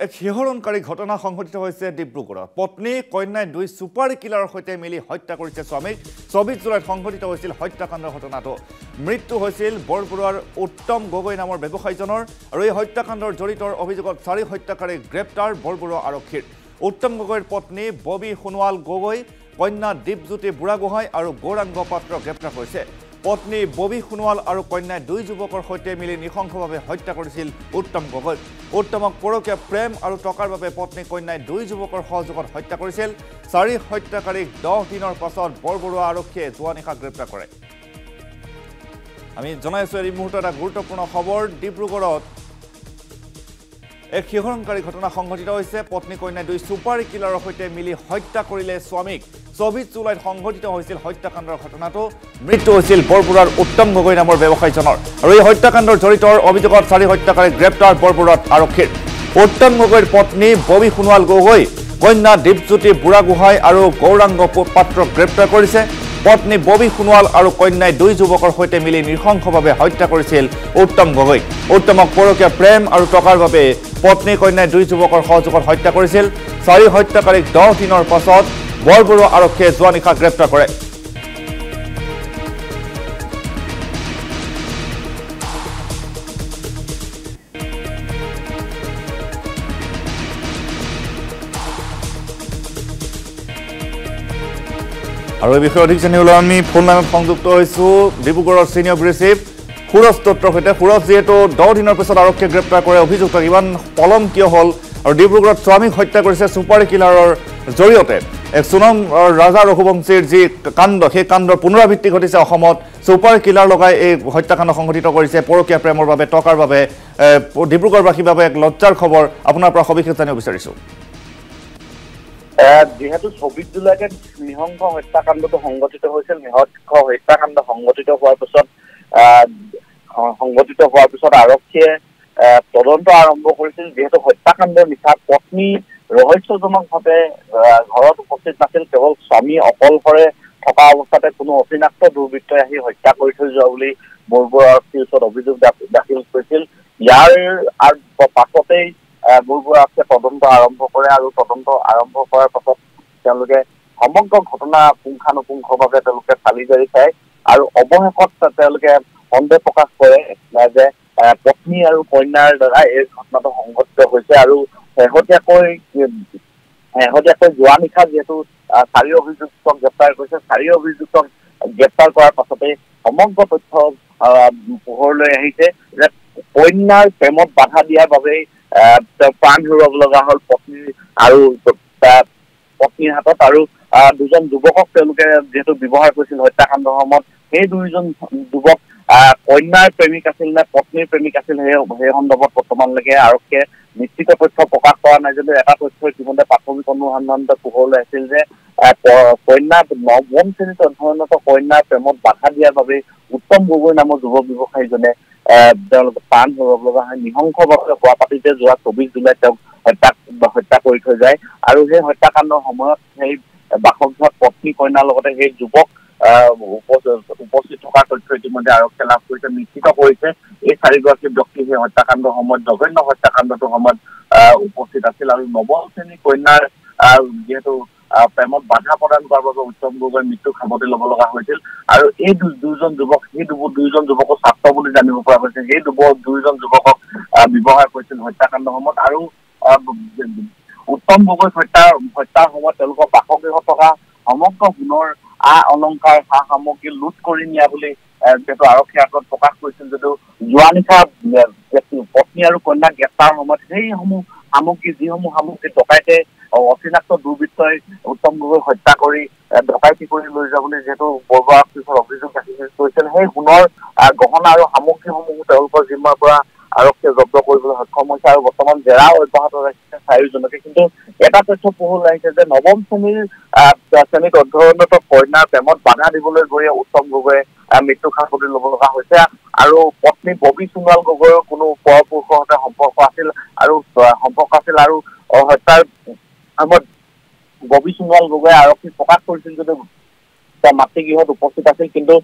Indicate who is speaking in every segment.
Speaker 1: এক শিহৰণকাৰী ঘটনা সংঘটিত হৈছে ডিব্ৰুগড়ত পত্নী কন্যাই দুই সুপাৰী কিলাৰৰ সৈতে মিলি হত্যা কৰিছে স্বামীক 24 জুলাইত সংঘটিত হৈছিল হত্যাকাণ্ডৰ ঘটনাটো মৃত্যু হৈছিল বৰবৰুৱাৰ উত্তম গগৈ নামৰ ব্যৱসায়ীজনৰ আৰু এই হত্যাকাণ্ডৰ জড়িতৰ অভিযোগত 4 হত্যাকাৰীক গ্ৰেপ্তাৰ বৰবৰুৱা আৰক্ষীৰ উত্তম গগৈৰ পত্নী ববি সোণোৱাল গগৈ কন্যা দীপজ্যোতি বুঢ়াগোহাঁই আৰু গৌৰাংগ পাত্ৰ গ্ৰেপ্তাৰ কৰিছে পত্নী ববি সোণোৱাল আৰু কন্যাই দুই যুৱকৰ সৈতে মিলি নিশংসভাৱে হত্যা কৰিছিল উত্তম গগৈ উত্তমক পৰকীয়া প্ৰেম আৰু টকাৰ বাবে পত্নী কন্যাই দুই যুৱকৰ সহযোগত হত্যা কৰিছিল 4 হত্যাকাৰীক 10 দিনৰ পাছত বৰবৰুৱা আৰক্ষীয়ে যোৱা নিশা গ্ৰেপ্তাৰ কৰে আমি জনাইছো এই মুহূৰ্তত এটা গুৰুত্বপূৰ্ণ খবৰ ডিব্ৰুগড়ত এক শিহৰণকাৰী ঘটনা সংঘটিত হৈছে পত্নী কন্যাই দুই সুপাৰী কিলাৰৰ সৈতে মিলি হত্যা কৰিলে স্বামীক 24 জুলাইত সংঘটিত হৈছিল হত্যাকাণ্ডৰ ঘটনাটো মৃত্যু হৈছিল বৰবৰুৱাৰ উত্তম গগৈ নামৰ ব্যৱসায়ীজনৰ আৰু এই হত্যাকাণ্ডৰ জড়িতৰ অভিযোগত 4 হত্যাকাৰীক গ্ৰেপ্তাৰ বৰবৰুৱাৰ আৰক্ষীৰ উত্তম গগৈৰ পত্নী ববি সোণোৱাল গগৈ কন্যা দীপজ্যোতি বুঢ়াগোহাঁই আৰু গৌৰাংগ পাত্ৰক গ্ৰেপ্তাৰ কৰিছে পত্নী ববি সোণোৱাল আৰু কন্যাই দুই যুৱকৰ সৈতে মিলি নিশংসভাৱে হত্যা কৰিছিল উত্তম গগৈ উত্তমক পৰকীয়া প্ৰেম আৰু টকাৰ বাবে পত্নী কন্যাই দুই যুৱকৰ সহযোগত হত্যা কৰিছিল 4 হত্যাকাৰীক 10 দিনৰ পাছত বৰবৰুৱা আৰক্ষীয়ে যোৱা নিশা গ্ৰেপ্তাৰ কৰে আৰু এই বিষয়ে অধিক জানিবলৈ আমি ফোন লাইনত সংযুক্ত হৈছো ডিব্ৰুগড়ৰ সিনিয়ৰ ব্ৰিফ চিফ সুৰজ দত্তৰ সৈতে সুৰজ যিহেতু 10 দিনৰ পিছত আৰক্ষীয়ে গ্ৰেপ্তাৰ কৰে অভিযুক্ত ইমান পলম কিয় হ'ল আৰু ডিব্ৰুগড়ত স্বামীক হত্যা কৰিছে সুপাৰী কিলাৰৰ জৰিয়তে এক সুনাম ৰাজা ৰঘুবংশীৰ যি কাণ্ড সেই কাণ্ডৰ পুনৰাবৃত্তি ঘটিছে অসমত সুপাৰী কিলাৰ লগাই এই হত্যাকাণ্ড সংঘটিত কৰিছে পৰকীয়া প্ৰেমৰ বাবে টকাৰ বাবে ডিব্ৰুগড়বাসীৰ বাবে এক লজ্জাৰ খবৰ আপোনাৰ পৰা সবিশেষ জানিব বিচাৰিছো
Speaker 2: যেহেতু 24 জুলাইতে নিহংস হত্যাকাণ্ডটো সংঘটিত হৈছিল নিহংস হত্যাকাণ্ড সংঘটিত হোৱাৰ পিছত আৰক্ষীয়ে তদন্ত আৰম্ভ কৰিছিল যেহেতু হত্যাকাণ্ডৰ নিশা পত্নী ৰহস্যজনকভাৱে ঘৰত উপস্থিত নাছিল কেৱল স্বামী অকলশৰে থকা অৱস্থাতে কোনো অচিনাক্ত দুৰ্বৃত্তই আহি হত্যা কৰি থৈ যোৱা বুলি বৰবৰুৱা আৰক্ষীৰ ওচৰত অভিযোগ দাখিল কৰিছিল ইয়াৰ পাছতেই বৰবৰুৱা আৰক্ষীয়ে তদন্ত আৰম্ভ কৰে আৰু তদন্ত আৰম্ভ কৰাৰ পাছত তেওঁলোকে সমগ্ৰ ঘটনা পুংখানুপুংখভাৱে তেওঁলোকে চালি জাৰি চায় আৰু অৱশেষত তেওঁলোকে সন্দেহ প্ৰকাশ কৰে যে পত্নী আৰু কন্যাৰ দ্বাৰা এই ঘটনাটো সংঘটিত হৈছে আৰু শেহতীয়াকৈ যোৱা নিশা যিহেতু 4 অভিযুক্তক গ্ৰেপ্তাৰ কৰিছে 4 অভিযুক্তক গ্ৰেপ্তাৰ কৰাৰ পাছতে সমগ্ৰ তথ্য পোহৰলৈ আহিছে যে কন্যাৰ প্ৰেমত বাধা দিয়াৰ বাবেই তেওঁ প্ৰাণ হেৰুৱাব লগা হ'ল পত্নী আৰু পত্নীৰ হাতত আৰু দুজন যুৱকক তেওঁলোকে যিহেতু ব্যৱহাৰ কৰিছিল হত্যাকাণ্ডৰ সময়ত সেই দুইজন যুৱক কন্যাৰ প্ৰেমিক আছিল নে পত্নীৰ প্ৰেমিক আছিল সেই সন্দৰ্ভত বৰ্তমানলৈকে আৰক্ষীয়ে নিশ্চিত তথ্য প্ৰকাশ কৰা নাই যদিও এটা তথ্য ইতিমধ্যে প্ৰাথমিক অনুসন্ধানত পোহৰলৈ আহিছিল যে কন্যা 9ম শ্ৰেণীত অধ্যয়নৰত কন্যাৰ প্ৰেমত বাধা দিয়াৰ বাবে উত্তম গগৈ নামৰ যুৱ ব্যৱসায়ীজনে তেওঁলোকে প্ৰাণ হেৰুৱাব লগা হয় নিশংসভাৱে হোৱা পাতিতে যোৱা 24 জুলাইত তেওঁক হত্যা কৰি থৈ যায় আৰু সেই হত্যাকাণ্ডৰ সময়ত সেই বাসগৃহত পত্নী কন্যাৰ লগতে সেই যুৱক উপস্থিত থকাৰ তথ্য ইতিমধ্যে আৰক্ষীয়ে লাভ কৰিছে নিশ্চিত কৰিছে এই 4গৰাকী ব্যক্তি সেই হত্যাকাণ্ডৰ সময়ত জঘন্য হত্যাকাণ্ডটোৰ সময়ত উপস্থিত আছিল আৰু 9ম শ্ৰেণীৰ কন্যাৰ যিহেতু প্ৰেমত বাধা প্ৰদান কৰাৰ বাবে উত্তম গগৈ মৃত্যুক সাৱটি ল'ব লগা হৈছিল আৰু এই দুজন যুৱক সেই দুজন যুৱকক ছাত্ৰ বুলি জানিব পৰা গৈছে সেই দুজন যুৱকক ব্যৱহাৰ কৰিছিল হত্যাকাণ্ডৰ সময়ত আৰু উত্তম গগৈ হত্যাৰ সময়ত তেওঁলোকৰ বাসগৃহত থকা সমগ্ৰ সোণৰ অলংকাৰ সা সামগ্ৰী লুট কৰি নিয়া বুলি যিহেতু আৰক্ষীৰ আগত প্ৰকাশ কৰিছিল যদিও যোৱা নিশা পত্নী আৰু কন্যাক গ্ৰেপ্তাৰ সময়ত সেইসমূহ সামগ্ৰী যিসমূহ সামগ্ৰী ডকাইতে অচিনাক্ত দুৰ্বৃত্তই উত্তম গগৈক হত্যা কৰি ডকাইতি কৰি লৈ যাবলৈ যিহেতু বৰবৰুৱা আৰক্ষীৰ অভিযোগ দাখিল কৰিছিল সেই সোণৰ গহনা আৰু সামগ্ৰীসমূহ তেওঁলোকৰ জিম্মাৰ পৰা আৰক্ষীয়ে জব্দ কৰিবলৈ সক্ষম হৈছে আৰু বৰ্তমান জেৰা অব্যাহত ৰাখিছে 4জনকে কিন্তু এটা তথ্য পোহৰলৈ আহিছে যে 9ম শ্ৰেণীত অধ্যয়নৰত কন্যাৰ প্ৰেমত বাধা দিবলৈ গৈ উত্তম গগৈয়ে মৃত্যুক সাৱটি ল'ব লগা হৈছে আৰু পত্নী ববি সোণোৱাল গগৈৰ কোনো পৰপুৰুষৰ সৈতে সম্পৰ্ক আছিল আৰু হত্যাৰ সময়ত ববি সোণোৱাল গগৈয়ে আৰক্ষীক প্ৰকাশ কৰিছিল যদিও মাতৃগৃহত উপস্থিত আছিল কিন্তু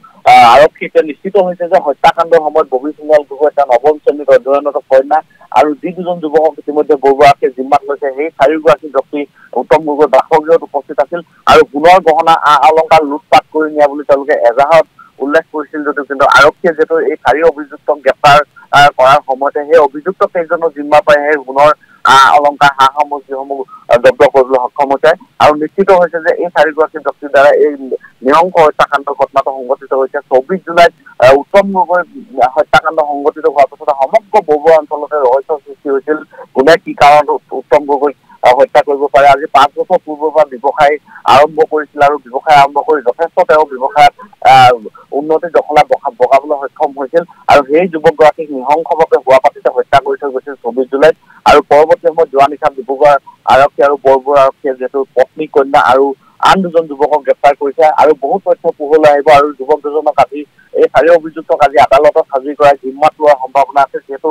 Speaker 2: আৰক্ষীয়ে নিশ্চিত হৈছে যে হত্যাকাণ্ডৰ সময়ত ববি সোণোৱাল গগৈ এটা নৱম শ্ৰেণীত অধ্যয়নৰত কন্যা আৰু যি দুজন যুৱকক ইতিমধ্যে বৰগৰাকীয়ে জিম্মাত লৈছে সেই চাৰিওগৰাকী ব্যক্তি উত্তম গগৈ বাসগৃহত উপস্থিত আছিল আৰু সোণৰ গহনা অলংকাৰ লুটপাট কৰি নিয়া বুলি তেওঁলোকে এজাহাৰত উল্লেখ কৰিছিল যদিও কিন্তু আৰক্ষীয়ে যিহেতু এই চাৰি অভিযুক্তক গ্ৰেপ্তাৰ কৰাৰ সময়তে সেই অভিযুক্ত কেইজনৰ জিম্মা পাই সেই সোণৰ অলংকাৰ সামগ্ৰীসমূহ জব্দ কৰিবলৈ সক্ষম হৈছে আৰু নিশ্চিত হৈছে যে এই চাৰিগৰাকী ব্যক্তিৰ দ্বাৰা এই নিহংস হত্যাকাণ্ডৰ ঘটনাটো সংঘটিত হৈছে 24 জুলাইত উত্তম গগৈ হত্যাকাণ্ড সংঘটিত হোৱাৰ পিছতে সমগ্ৰ বৰবৰুৱা অঞ্চলতে ৰহস্যৰ সৃষ্টি হৈছিল কোনে কি কাৰণত উত্তম গগৈক হত্যা কৰিব পাৰে আজি 5 বছৰ পূৰ্বৰ পৰা ব্যৱসায় আৰম্ভ কৰিছিল আৰু ব্যৱসায় আৰম্ভ কৰি যথেষ্ট তেওঁ ব্যৱসায়ত উন্নতি দখলা বগাবলৈ সক্ষম হৈছিল আৰু সেই যুৱকগৰাকীক নিহংসভাৱে হোৱা পাতিতে হত্যা কৰি থৈ গৈছিল 24 জুলাইত আৰু পৰৱৰ্তী সময়ত যোৱা নিশা ডিব্ৰুগড় আৰক্ষী আৰু বৰবৰুৱা আৰক্ষীয়ে যিহেতু পত্নী কন্যা আৰু আন দুজন যুৱকক গ্ৰেপ্তাৰ কৰিছে আৰু বহু তথ্য পোহৰলৈ আহিব আৰু যুৱক দুজনক আজি এই চাৰি অভিযুক্তক আজি আদালতত হাজিৰ কৰাই জিম্মাত লোৱাৰ সম্ভাৱনা আছে যিহেতু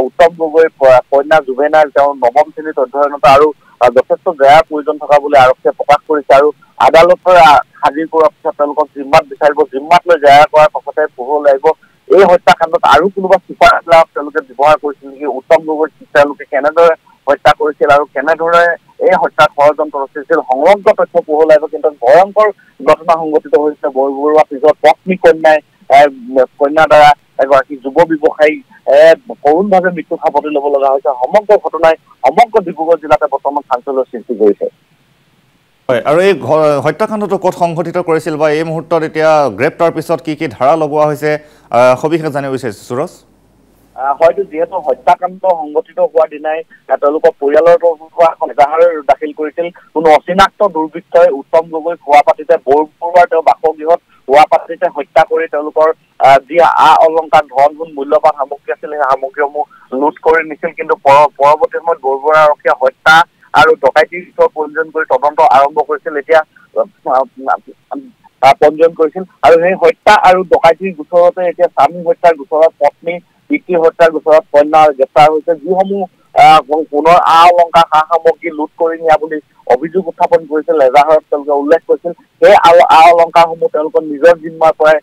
Speaker 2: উত্তম গগৈ কন্যা জুবেনাইল তেওঁ নৱম শ্ৰেণীত অধ্যয়নৰত আৰু যথেষ্ট জেৰাৰ প্ৰয়োজন থকা বুলি আৰক্ষীয়ে প্ৰকাশ কৰিছে আৰু আদালতৰ হাজিৰ কৰাৰ পিছত তেওঁলোকক জিম্মাত বিচাৰিব জিম্মাত লৈ জেৰা কৰাৰ পাছতে পোহৰলৈ আহিব এই হত্যাকাণ্ডত আৰু কোনোবা চুপাৰ ক্লাব তেওঁলোকে ব্যৱহাৰ কৰিছিল নেকি উত্তম গগৈ তেওঁলোকে কেনেদৰে হত্যা কৰিছিল আৰু কেনেদৰে এই হত্যাৰ ষড়যন্ত্ৰ ৰচিছিল সংলগ্ন তথ্য পোহৰলৈ আহিব কিন্তু ভয়ংকৰ ঘটনা সংঘটিত হৈছে বৰবৰুৱা পিছত পত্নী কন্যাৰ দ্বাৰা এগৰাকী যুৱ ব্যৱসায়ী কৰুণভাৱে মৃত্যু সাৱটি ল'ব লগা হৈছে সমগ্ৰ ঘটনাই সমগ্ৰ ডিব্ৰুগড় জিলাতে বৰ্তমান চাঞ্চল্যৰ সৃষ্টি কৰিছে
Speaker 1: হয় আৰু এই হত্যাকাণ্ডটো ক'ত সংঘটিত কৰিছিল বা এই মুহূৰ্তত এতিয়া গ্ৰেপ্তাৰ পিছত কি কি ধাৰা লগোৱা হৈছে সবিশেষ জানিব বিচাৰিছোঁ সুৰজ
Speaker 2: হয়তো যিহেতু হত্যাকাণ্ড সংঘটিত হোৱাৰ দিনাই তেওঁলোকৰ পৰিয়ালৰ পৰা এখন এজাহাৰ দাখিল কৰিছিল কোনো অচিনাক্ত দুৰ্বৃত্তই উত্তম গগৈক হোৱা পাতিতে বৰবৰুৱাৰ তেওঁ বাসগৃহত হোৱা পাতিতে হত্যা কৰি তেওঁলোকৰ যি অলংকাৰ ধন গুণ মূল্যৱান সামগ্ৰী আছিল সেই সামগ্ৰীসমূহ লুট কৰি নিছিল কিন্তু পৰৱৰ্তী সময়ত বৰবৰুৱা আৰক্ষীয়ে হত্যা আৰু ডকাইতিৰ গোচৰ পঞ্জীয়ন কৰি তদন্ত আৰম্ভ কৰিছিল এতিয়া পঞ্জীয়ন কৰিছিল আৰু সেই হত্যা আৰু ডকাইতিৰ গোচৰতে এতিয়া স্বামী হত্যাৰ গোচৰত পত্নী পিতৃ হত্যাৰ গোচৰত কন্যা গ্ৰেপ্তাৰ হৈছে যিসমূহ পুনৰ অলংকাৰ সামগ্ৰী লুট কৰি নিয়া বুলি অভিযোগ উত্থাপন কৰিছিল এজাহাৰত তেওঁলোকে উল্লেখ কৰিছিল সেই অলংকাৰসমূহ তেওঁলোকৰ নিজৰ জিম্মাৰ পৰাই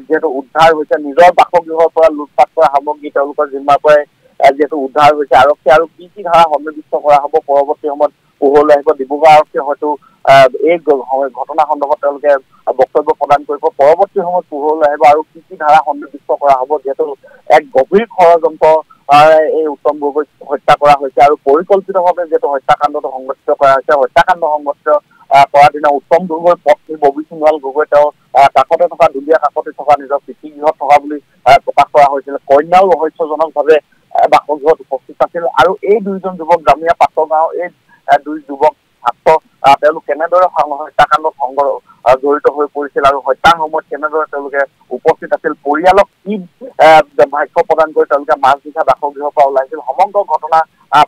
Speaker 2: যিহেতু উদ্ধাৰ হৈছে নিজৰ বাসগৃহৰ পৰা লুটপাট কৰা সামগ্ৰী তেওঁলোকৰ জিম্মাৰ পৰাই যিহেতু উদ্ধাৰ হৈছে আৰক্ষী আৰু কি কি ধাৰা সন্নিৱিষ্ট কৰা হ'ব পৰৱৰ্তী সময়ত পোহৰলৈ আহিব ডিব্ৰুগড় আৰক্ষীয়ে হয়তো এই ঘটনা সন্দৰ্ভত তেওঁলোকে বক্তব্য প্ৰদান কৰিব পৰৱৰ্তী সময়ত পোহৰলৈ আহিব আৰু কি কি ধাৰা সন্নিৱিষ্ট কৰা হ'ব যিহেতু এক গভীৰ ষড়যন্ত্ৰ এই উত্তম গগৈক হত্যা কৰা হৈছে আৰু পৰিকল্পিতভাৱে যিহেতু হত্যাকাণ্ডটো সংঘটিত কৰা হৈছে হত্যাকাণ্ড সংঘটিত কৰাৰ দিনা উত্তম গগৈৰ পত্নী ববি সোণোৱাল গগৈ তেওঁ কাষতে থকা দুলীয়া কাষতে থকা নিজৰ পিতৃগৃহত থকা বুলি প্ৰকাশ কৰা হৈছিল কন্যাও ৰহস্যজনকভাৱে বাসগৃহত উপস্থিত আছিল আৰু এই দুইজন যুৱক জামিয়া পাটৰ গাঁও এই দুই যুৱক ছাত্ৰ তেওঁলোক কেনেদৰে হত্যাকাণ্ডত জড়িত হৈ পৰিছিল আৰু হত্যাৰ সময়ত কেনেদৰে তেওঁলোকে উপস্থিত আছিল পৰিয়ালক কি ভাষ্য প্ৰদান কৰি তেওঁলোকে মাজনিশা বাসগৃহৰ পৰা ওলাইছিল সমগ্ৰ ঘটনা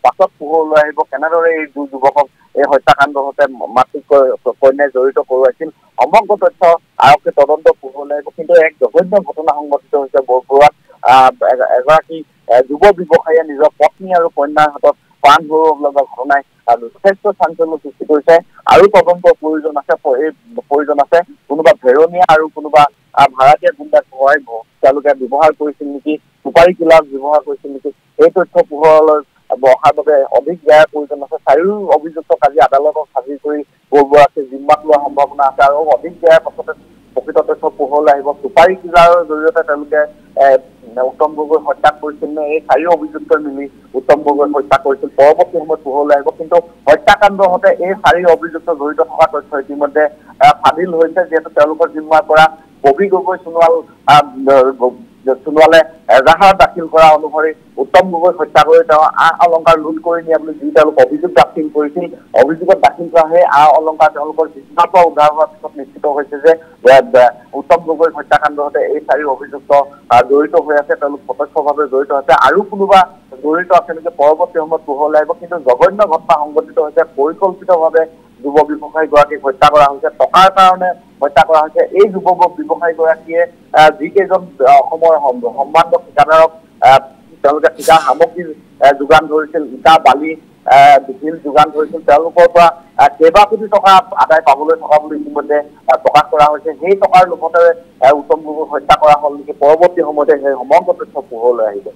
Speaker 2: পাছত পোহৰলৈ আহিব কেনেদৰে এই দুই যুৱকক এই হত্যাকাণ্ডৰ সৈতে মাতৃক কন্যাই জড়িত কৰোৱাইছিল সমগ্ৰ তথ্য আৰক্ষী তদন্ত পোহৰলৈ আহিব কিন্তু এক জঘন্য ঘটনা সংঘটিত হৈছে বৰবৰুৱাত এগৰাকী যুৱ ব্যৱসায়ীয়ে নিজৰ পত্নী আৰু কন্যাৰ হাতত প্ৰাণ হেৰুৱাব লগা ঘটনাই যথেষ্ট চাঞ্চল্য সৃষ্টি কৰিছে আৰু তদন্তৰ প্ৰয়োজন আছে কোনোবা ভেৰনীয়া আৰু কোনোবা ভাড়াতীয়া গুণ্ডাক তেওঁলোকে ব্যৱহাৰ কৰিছিল নেকি চুপাৰী কিলাৰ ব্যৱহাৰ কৰিছিল নেকি এই তথ্য পোহৰলৈ অহাৰ বাবে অধিক ন্যায়ৰ প্ৰয়োজন আছে চাৰিও অভিযুক্তক আজি আদালতত হাজিৰ কৰি বৰবৰুৱাকে জিম্মাত লোৱাৰ সম্ভাৱনা আছে আৰু অধিক ন্যায়ৰ পাছতে প্ৰকৃত তথ্য পোহৰলৈ আহিব চুপাৰী কিলাৰৰ জৰিয়তে তেওঁলোকে উত্তম গগৈ হত্যা কৰিছিল নে এই চাৰিও অভিযুক্তই মিলি উত্তম গগৈ হত্যা কৰিছিল পৰৱৰ্তী সময়ত পোহৰলৈ আহিব কিন্তু হত্যাকাণ্ডৰ সৈতে এই চাৰি অভিযুক্ত জড়িত থকা তথ্য ইতিমধ্যে ফাদিল হৈছে যিহেতু তেওঁলোকৰ জিম্মাৰ পৰা ববি গগৈ সোণোৱালে এজাহাৰ দাখিল কৰা অনুসৰি উত্তম গগৈক হত্যা কৰি তেওঁ অলংকাৰ লুট কৰি নিয়া বুলি যি তেওঁলোক অভিযোগ দাখিল কৰিছিল অভিযোগত দাখিল কৰা সেই অলংকাৰ তেওঁলোকৰ জিম্মাৰ পৰা উদ্ধাৰ হোৱাৰ পিছত নিশ্চিত হৈছে যে উত্তম গগৈক হত্যাকাণ্ডৰ সৈতে এই চাৰি অভিযুক্ত জড়িত হৈ আছে তেওঁলোক প্ৰত্যক্ষভাৱে জড়িত হৈছে আৰু কোনোবা জড়িত আছে নেকি পৰৱৰ্তী সময়ত পোহৰলৈ আহিব কিন্তু জঘন্য ঘটনা সংঘটিত হৈছে পৰিকল্পিতভাৱে যুৱ ব্যৱসায়ীগৰাকীক হত্যা কৰা হৈছে টকাৰ কাৰণে হত্যা কৰা হৈছে এই যুৱ ব্যৱসায়ীগৰাকীয়ে যিকেইজন অসমৰ সম্মানিত ঠিকাদাৰক তেওঁলোকে ঠিকা সামগ্ৰী যোগান ধৰিছিল ইটা বালি শিল যোগান ধৰিছিল তেওঁলোকৰ পৰা কেইবা কোটি টকা আদায় পাবলৈ থকা বুলি ইতিমধ্যে প্ৰকাশ কৰা হৈছে। সেই টকাৰ লোভতে উত্তম গগৈক হত্যা কৰা হ'ল নেকি, পৰৱৰ্তী সময়তে সেই সমগ্ৰ তথ্য পোহৰলৈ আহিব।